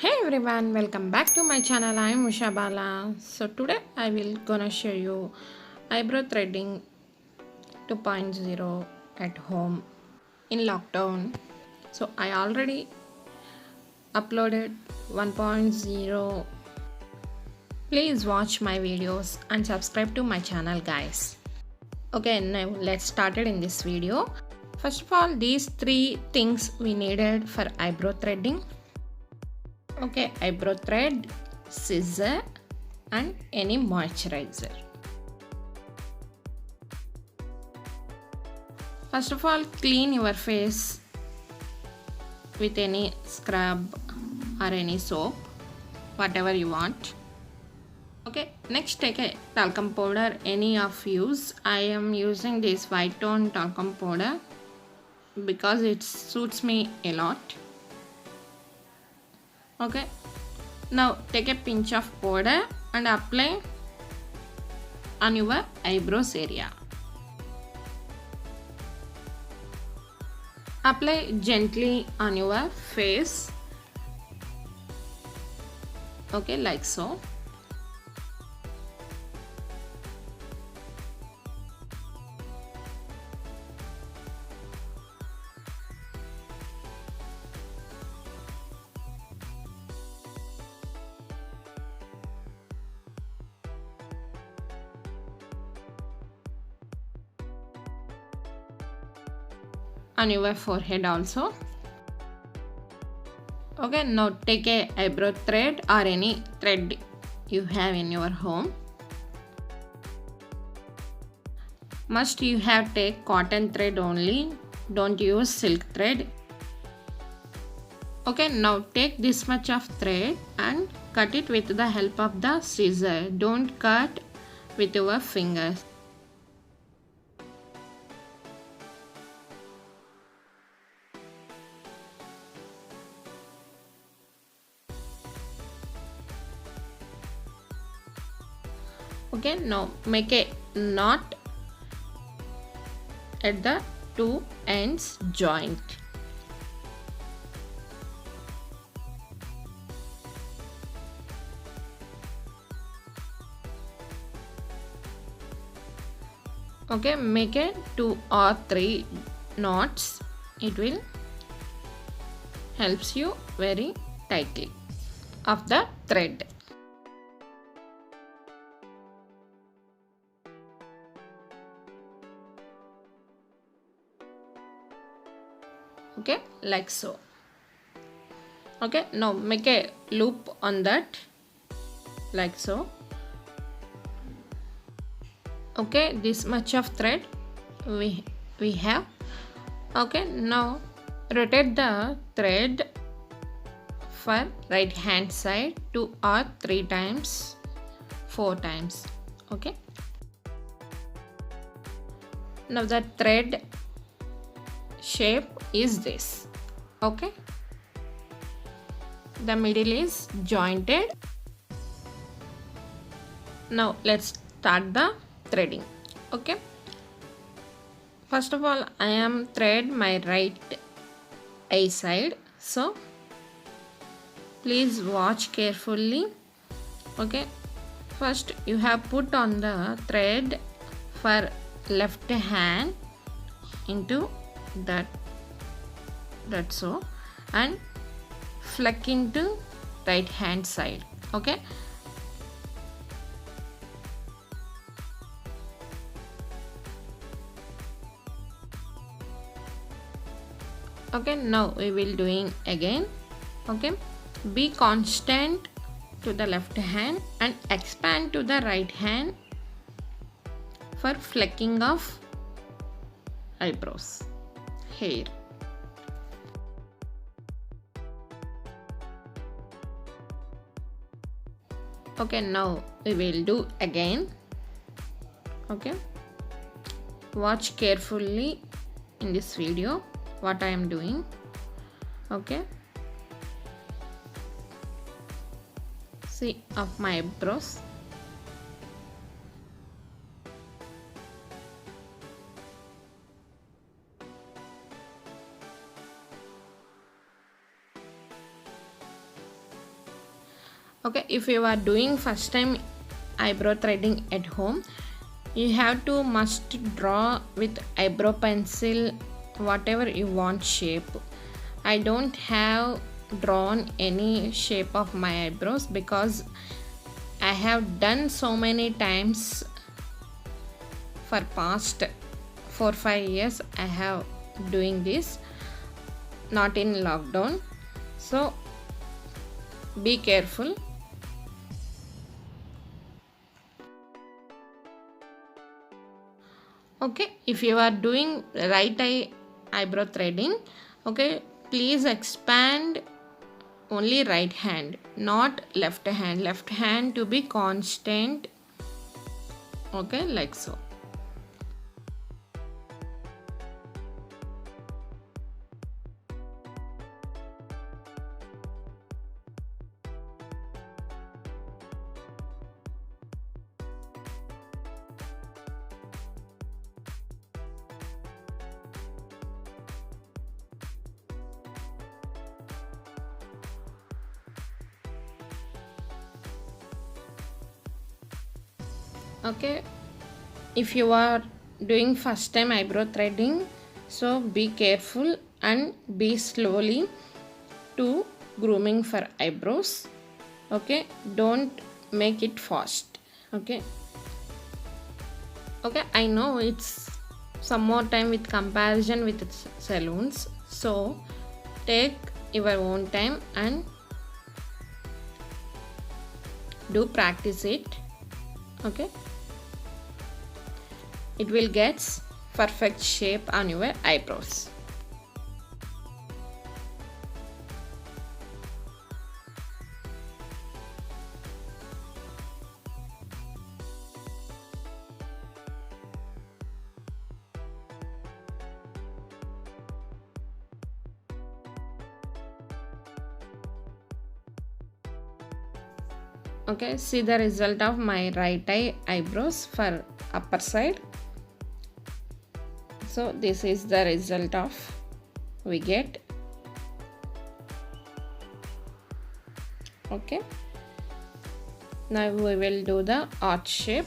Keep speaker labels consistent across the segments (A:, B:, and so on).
A: Hey everyone, welcome back to my channel. I am UshaBala. So today I will gonna show you eyebrow threading 2.0 at home in lockdown. So I already uploaded 1.0. Please watch my videos and subscribe to my channel, guys. Okay, now let's start it in this video. First of all, these three things we needed for eyebrow threading. Okay, eyebrow thread, scissor and any moisturizer. First of all, clean your face with any scrub or any soap, whatever you want. Okay, next take a talcum powder, any of use. I am using this white tone talcum powder because it suits me a lot. Okay, now take a pinch of powder and apply on your eyebrows area. Apply gently on your face. Okay, like so. On your forehead also. Okay, now take a eyebrow thread or any thread you have in your home. Must you have take cotton thread only, don't use silk thread. Okay, now take this much of thread and cut it with the help of the scissor. Don't cut with your fingers. Okay, now make a knot at the two ends joint. Okay, make a 2 or 3 knots. It will helps you very tightly of the thread. Okay, like so. Okay, now make a loop on that, like so. Okay, this much of thread we have. Okay, now rotate the thread for right hand side 2 or 3 times, 4 times. Okay, now the thread shape is this. Okay, the middle is jointed. Now let's start the threading. Okay, first of all I am thread my right eye side, so please watch carefully. Okay, first you have put on the thread for left hand into that so, and fleck into right hand side. Okay, okay, now we will doing again. Okay, be constant to the left hand and expand to the right hand for flecking of eyebrows hair. Okay, now we will do again. Okay, watch carefully in this video what I am doing. Okay, see of my eyebrows. Okay, if you are doing first time eyebrow threading at home, you have to must draw with eyebrow pencil whatever you want shape. I don't have drawn any shape of my eyebrows because I have done so many times for past 4-5 years. I have doing this, not in lockdown, so be careful. Okay, if you are doing right eye eyebrow threading, okay, please expand only right hand, not left hand. Left hand to be constant. Okay, like so. Okay, if you are doing first time eyebrow threading, so be careful and be slowly to grooming for eyebrows. Okay, don't make it fast. Okay, okay, I know it's some more time with comparison with saloons, so take your own time and do practice it. Okay, it will get perfect shape on your eyebrows. Okay, see the result of my right eye eyebrows for upper side. So this is the result of we get. Okay, now we will do the arch shape.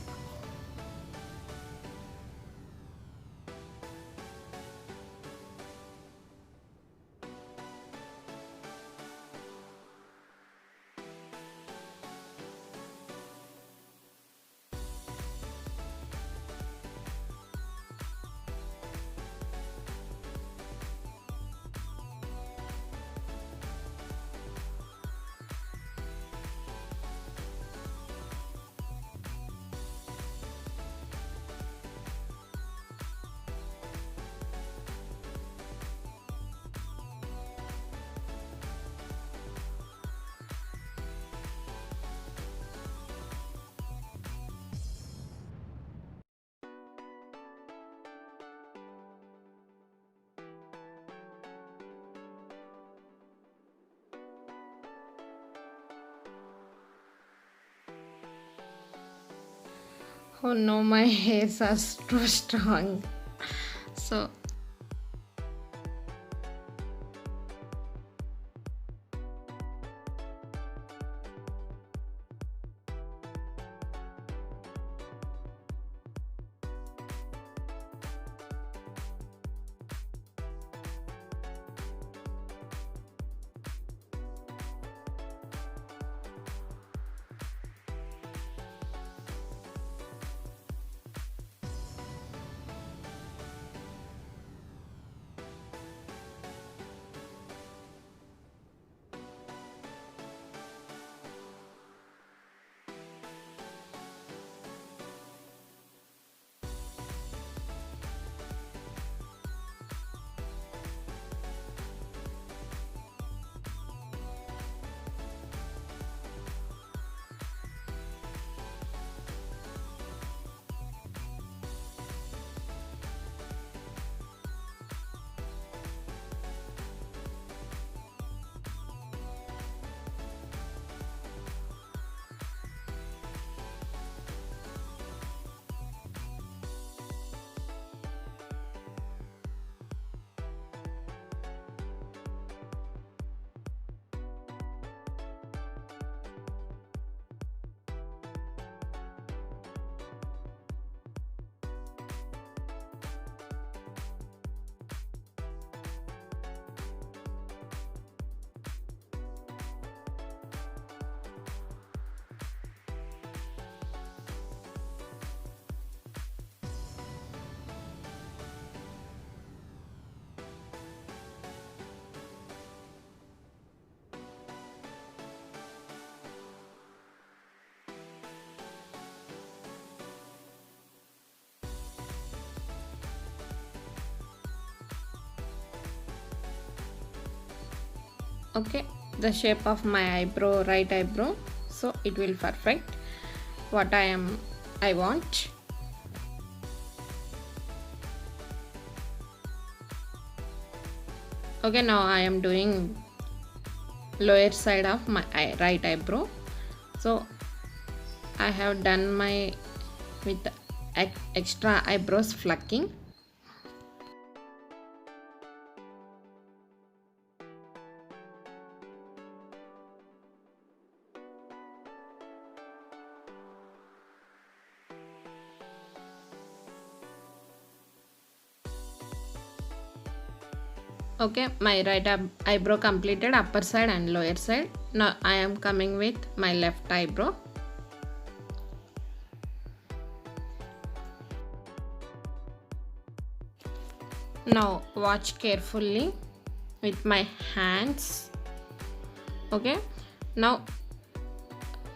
A: Oh no, my hairs are too strong. So Okay, the shape of my eyebrow, right eyebrow, so it will perfect what I want. Okay, now I am doing lower side of my right eyebrow. So I have done my with extra eyebrows flucking. Okay, my eyebrow completed, upper side and lower side. Now I am coming with my left eyebrow. Now watch carefully with my hands. Okay, now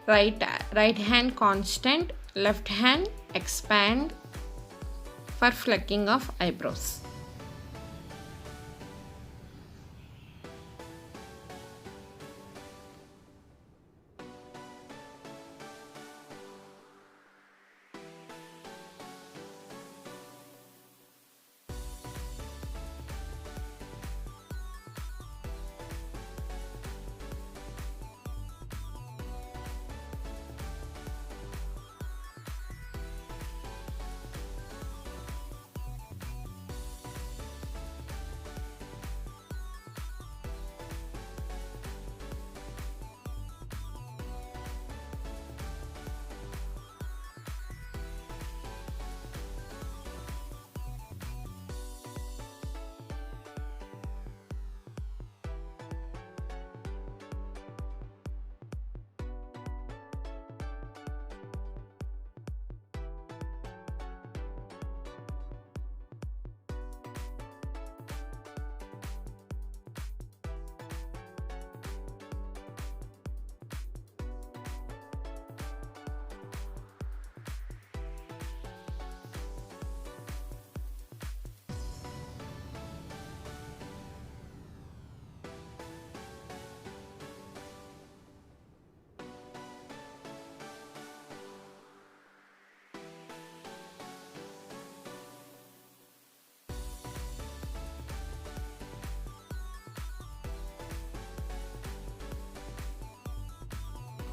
A: right hand constant, left hand expand for flecking of eyebrows.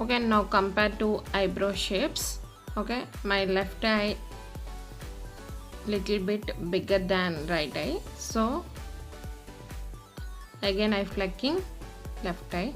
A: Okay, now compare to eyebrow shapes. Okay, my left eye little bit bigger than right eye, so again I flecking left eye.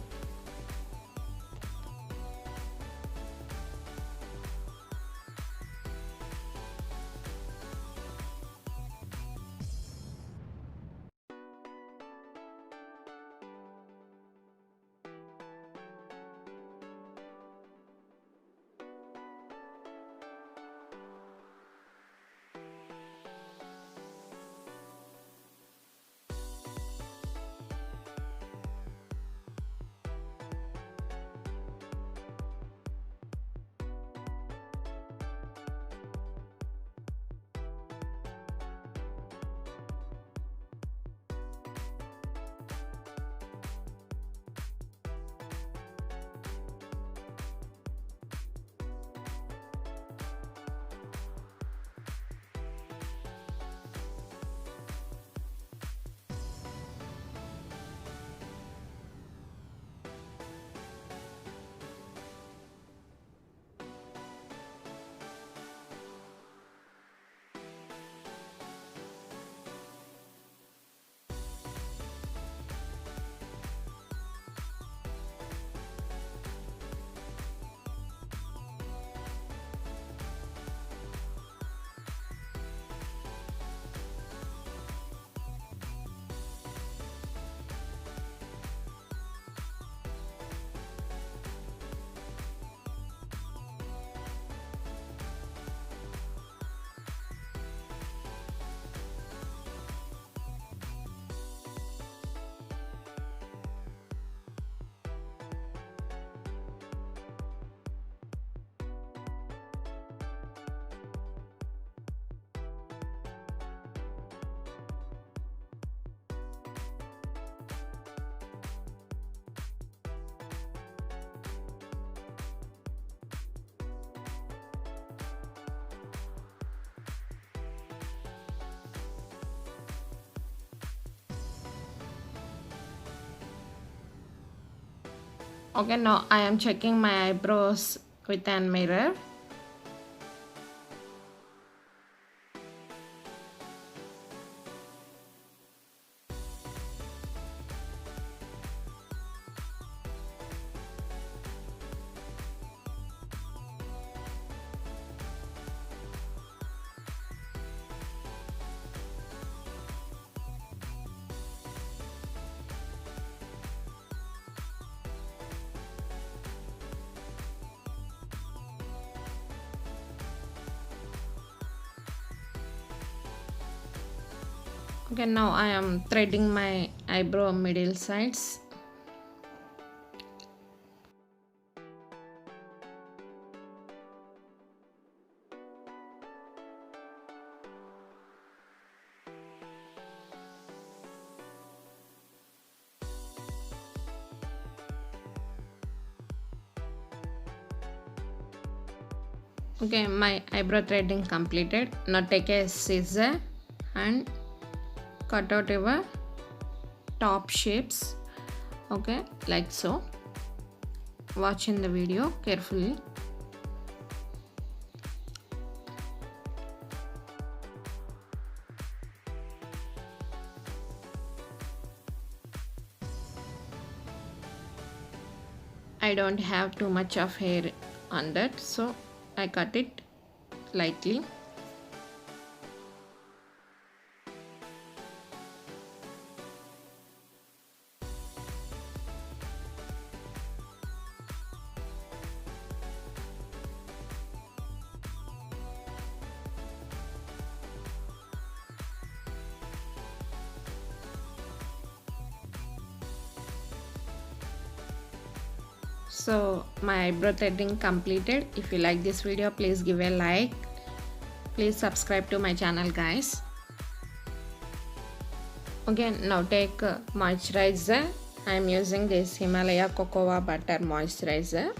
A: Okay, now I am checking my eyebrows with an mirror. Okay, now I am threading my eyebrow middle sides. Okay, my eyebrow threading completed. Now take a scissor and cut out your top shapes. Okay, like so. Watch in the video carefully. I don't have too much of hair on that, so I cut it lightly. So my eyebrow threading completed. If you like this video, please give a like. Please subscribe to my channel, guys. Okay, now take moisturizer. I am using this Himalaya Cocoa Butter Moisturizer.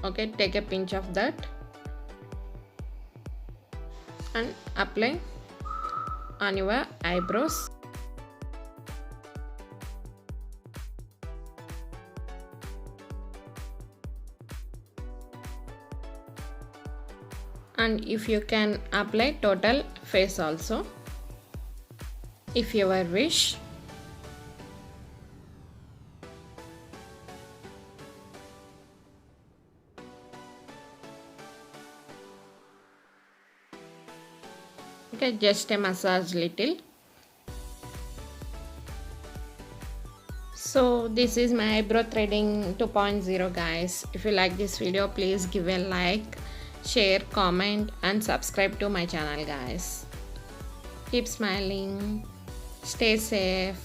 A: Okay, take a pinch of that and apply on your eyebrows. And if you can apply total face also, if you wish. Okay, just a massage little. So this is my eyebrow threading 2.0, guys. If you like this video, please give a like, share, comment and subscribe to my channel, guys. Keep smiling, stay safe,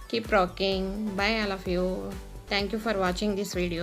A: keep rocking. Bye all of you. Thank you for watching this video.